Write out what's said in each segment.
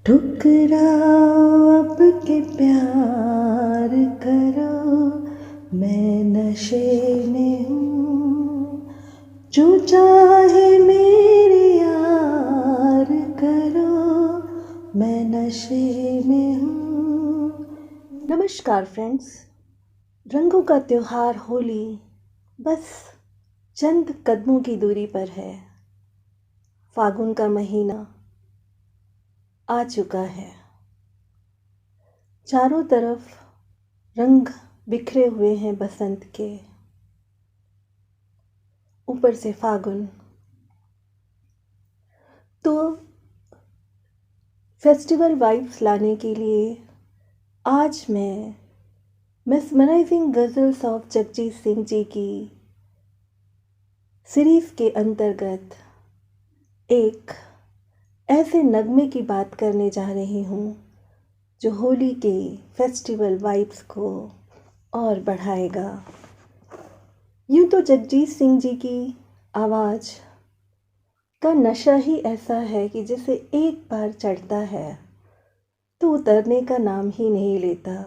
ठुकराओ अब के प्यार करो, मैं नशे में हूँ। जो चाहे मेरे यार करो, मैं नशे में हूँ। नमस्कार फ्रेंड्स, रंगों का त्योहार होली बस चंद कदमों की दूरी पर है। फागुन का महीना आ चुका है। चारों तरफ रंग बिखरे हुए हैं बसंत के, ऊपर से फागुन। तो फेस्टिवल वाइब्स लाने के लिए आज मैं मेस्मराइजिंग गज़ल्स ऑफ जगजीत सिंह जी की सीरीज़ के अंतर्गत एक ऐसे नगमे की बात करने जा रही हूँ जो होली के फेस्टिवल वाइब्स को और बढ़ाएगा। यूँ तो जगजीत सिंह जी की आवाज़ का नशा ही ऐसा है कि जिसे एक बार चढ़ता है तो उतरने का नाम ही नहीं लेता।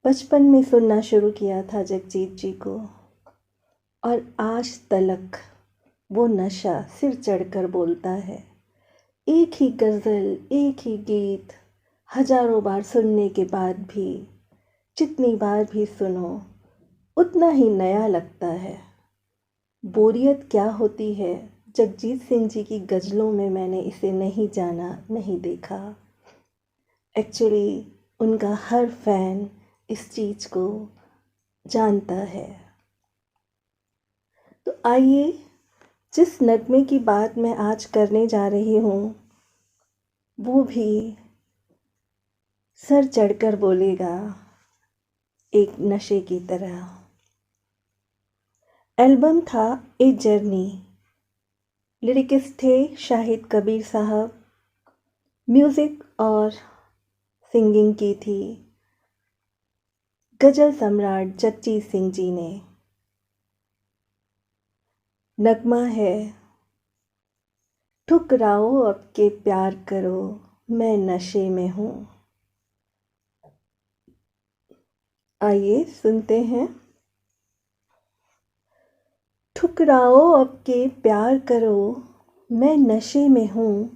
बचपन में सुनना शुरू किया था जगजीत जी को और आज तलक वो नशा सिर चढ़कर बोलता है। एक ही गज़ल, एक ही गीत हजारों बार सुनने के बाद भी जितनी बार भी सुनो उतना ही नया लगता है। बोरियत क्या होती है जगजीत सिंह जी की गज़लों में मैंने इसे नहीं जाना, नहीं देखा। एक्चुअली उनका हर फैन इस चीज़ को जानता है। तो आइए जिस नगमे की बात मैं आज करने जा रही हूँ वो भी सर चढ़कर बोलेगा एक नशे की तरह। एल्बम था ए जर्नी, लिरिक्स थे शाहिद कबीर साहब, म्यूज़िक और सिंगिंग की थी गज़ल सम्राट जगजीत सिंह जी ने। नगमा है ठुकराओ अब के प्यार करो, मैं नशे में हूँ। आइए सुनते हैं। ठुकराओ अब के प्यार करो, मैं नशे में हूँ।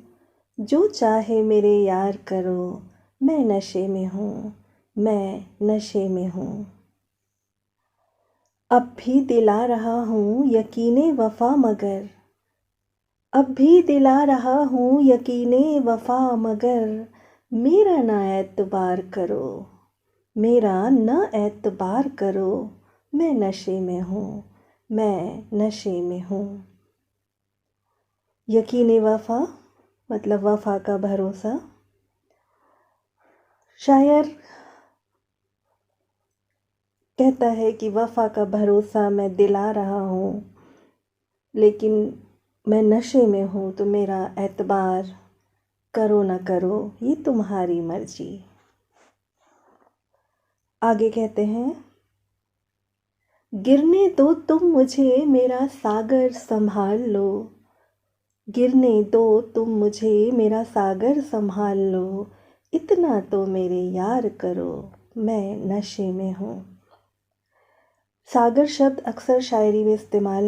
जो चाहे मेरे यार करो, मैं नशे में हूँ, मैं नशे में हूँ। अब भी दिला रहा हूँ यकीने वफ़ा मगर, अब भी दिला रहा हूँ यकीने वफ़ा मगर, मेरा ना एतबार करो, मेरा न एतबार करो, मैं नशे में हूँ, मैं नशे में हूँ। यकीने वफ़ा मतलब वफ़ा का भरोसा। शायर कहता है कि वफ़ा का भरोसा मैं दिला रहा हूँ, लेकिन मैं नशे में हूँ तो मेरा एतबार करो न करो ये तुम्हारी मर्जी। आगे कहते हैं, गिरने दो तुम मुझे मेरा सागर संभाल लो, गिरने दो तुम मुझे मेरा सागर संभाल लो, इतना तो मेरे यार करो, मैं नशे में हूँ। सागर शब्द अक्सर शायरी में इस्तेमाल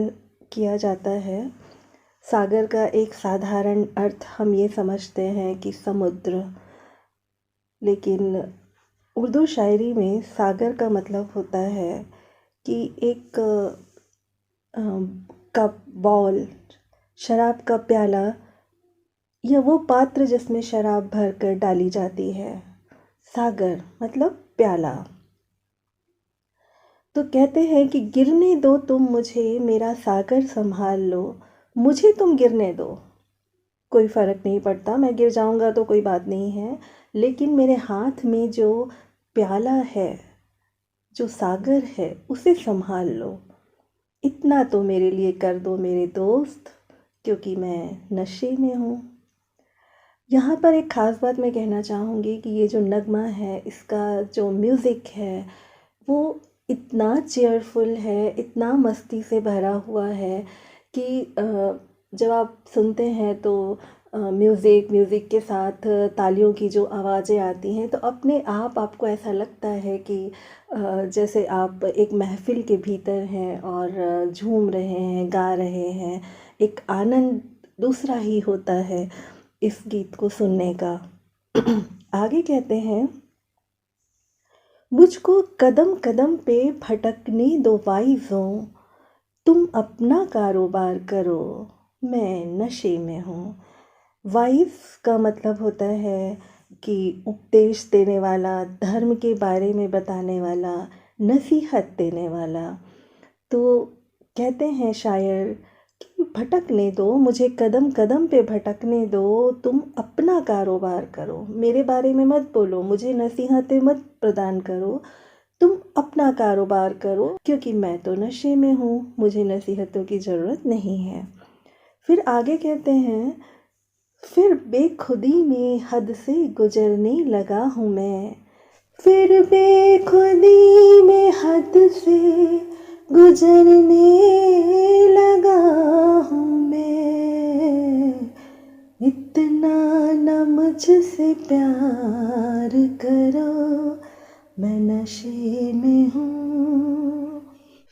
किया जाता है। सागर का एक साधारण अर्थ हम ये समझते हैं कि समुद्र, लेकिन उर्दू शायरी में सागर का मतलब होता है कि एक कप, बाउल, शराब का प्याला या वो पात्र जिसमें शराब भरकर डाली जाती है। सागर मतलब प्याला। तो कहते हैं कि गिरने दो तुम मुझे मेरा सागर संभाल लो, मुझे तुम गिरने दो, कोई फ़र्क नहीं पड़ता, मैं गिर जाऊंगा तो कोई बात नहीं है, लेकिन मेरे हाथ में जो प्याला है, जो सागर है, उसे संभाल लो, इतना तो मेरे लिए कर दो मेरे दोस्त, क्योंकि मैं नशे में हूँ। यहाँ पर एक ख़ास बात मैं कहना चाहूँगी कि ये जो नगमा है, इसका जो म्यूज़िक है वो इतना चेयरफुल है, इतना मस्ती से भरा हुआ है कि जब आप सुनते हैं तो म्यूज़िक के साथ तालियों की जो आवाज़ें आती हैं तो अपने आप आपको ऐसा लगता है कि जैसे आप एक महफ़िल के भीतर हैं और झूम रहे हैं, गा रहे हैं। एक आनंद दूसरा ही होता है इस गीत को सुनने का। आगे कहते हैं, मुझको कदम कदम पे भटकने दो वाइज़ों, तुम अपना कारोबार करो, मैं नशे में हूँ। वाइज़ का मतलब होता है कि उपदेश देने वाला, धर्म के बारे में बताने वाला, नसीहत देने वाला। तो कहते हैं शायर कि भटकने दो, मुझे कदम कदम पे भटकने दो, तुम अपना कारोबार करो, मेरे बारे में मत बोलो, मुझे नसीहतें मत प्रदान करो, तुम अपना कारोबार करो, क्योंकि मैं तो नशे में हूँ, मुझे नसीहतों की ज़रूरत नहीं है। फिर आगे कहते हैं, फिर बेखुदी में हद से गुजरने लगा हूँ मैं, फिर बेखुदी में हद से गुजरने लगा हूँ मैं, इतना न मुझसे प्यार करो, मैं नशे में हूँ।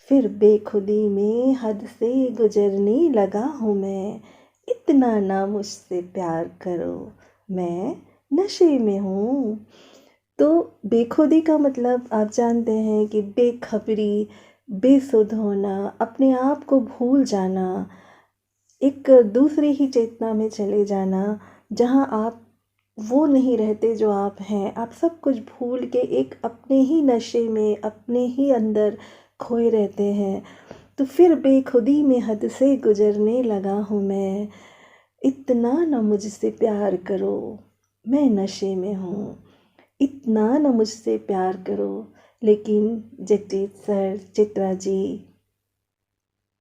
फिर बेखुदी में हद से गुजरने लगा हूँ मैं, इतना ना मुझसे प्यार करो, मैं नशे में हूँ। तो बेखुदी का मतलब आप जानते हैं कि बेखबरी, बेसुध होना, अपने आप को भूल जाना, एक दूसरी ही चेतना में चले जाना, जहाँ आप वो नहीं रहते जो आप हैं, आप सब कुछ भूल के एक अपने ही नशे में, अपने ही अंदर खोए रहते हैं। तो फिर बेखुदी में हद से गुजरने लगा हूँ मैं, इतना न मुझसे प्यार करो, मैं नशे में हूँ, इतना न मुझसे प्यार करो। लेकिन जगजीत सर, चित्रा जी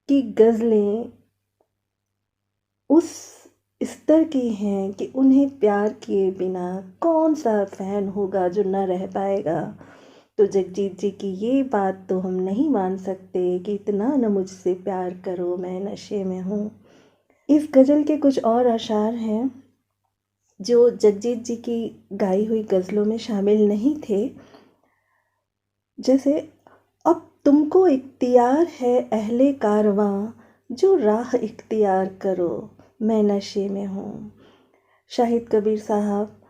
की गज़लें उस स्तर की हैं कि उन्हें प्यार किए बिना कौन सा फ़ैन होगा जो न रह पाएगा। तो जगजीत जी की ये बात तो हम नहीं मान सकते कि इतना न मुझसे प्यार करो, मैं नशे में हूँ। इस गज़ल के कुछ और अशार हैं जो जगजीत जी की गाई हुई गज़लों में शामिल नहीं थे। जैसे, अब तुमको इख्तियार है अहले कारवां, जो राह इख्तियार करो, मैं नशे में हूँ। शाहिद कबीर साहब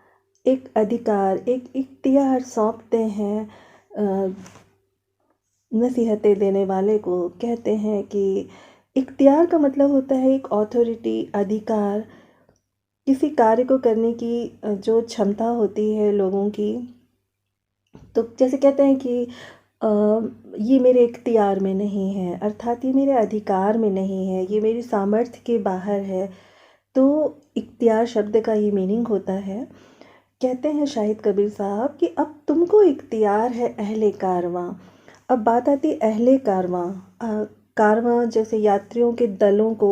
एक अधिकार, एक इख्तियार सौंपते हैं नसीहतें देने वाले को। कहते हैं कि इख्तियार का मतलब होता है एक ऑथोरिटी, अधिकार, किसी कार्य को करने की जो क्षमता होती है लोगों की। तो जैसे कहते हैं कि ये मेरे इख्तियार में नहीं है, अर्थात ये मेरे अधिकार में नहीं है, ये मेरी सामर्थ्य के बाहर है। तो इख्तियार शब्द का ये मीनिंग होता है। कहते हैं शाहिद कबीर साहब कि अब तुमको इख्तियार है अहले कारवां। अब बात आती अहले कारवां। कारवां जैसे यात्रियों के दलों को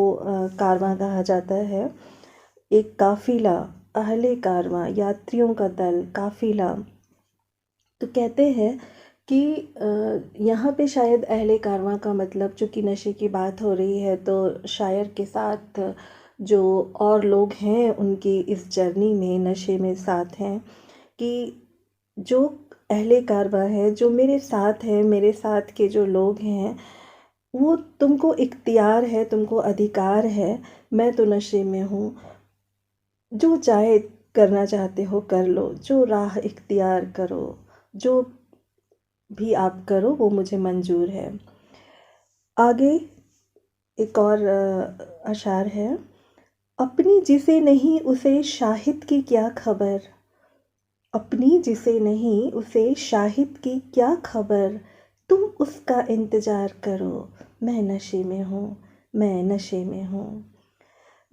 कारवां कहा जाता है। एक काफ़िला, अहले कारवां, यात्रियों का दल, काफ़िला। तो कहते हैं कि यहाँ पे शायद अहले कारवां का मतलब, चूँकि नशे की बात हो रही है तो शायर के साथ जो और लोग हैं उनकी इस जर्नी में नशे में साथ हैं, कि जो अहले कारवां है, जो मेरे साथ है, मेरे साथ के जो लोग हैं, वो तुमको इख्तियार है, तुमको अधिकार है, मैं तो नशे में हूँ, जो चाहे करना चाहते हो कर लो, जो राह इख्तियार करो, जो भी आप करो वो मुझे मंजूर है। आगे एक और अशार है, अपनी जिसे नहीं उसे शाहिद की क्या खबर, अपनी जिसे नहीं उसे शाहिद की क्या खबर, तुम उसका इंतज़ार करो, मैं नशे में हूँ, मैं नशे में हूँ।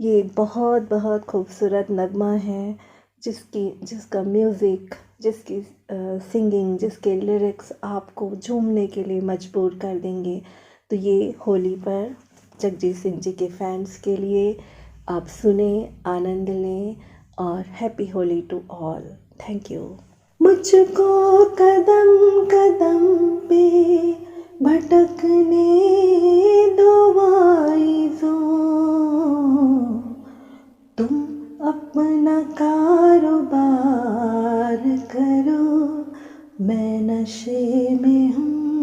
ये बहुत बहुत खूबसूरत नगमा है, जिसका म्यूज़िक, जिसकी सिंगिंग, जिसके लिरिक्स आपको झूमने के लिए मजबूर कर देंगे। तो ये होली पर जगजीत सिंह जी के फैंस के लिए आप सुने, आनंद लें और happy Holi to all. Thank you. मुझको कदम कदम पे भटकने दो वाइज़ों, तुम अपना कारोबार करो, मैं नशे में हूँ।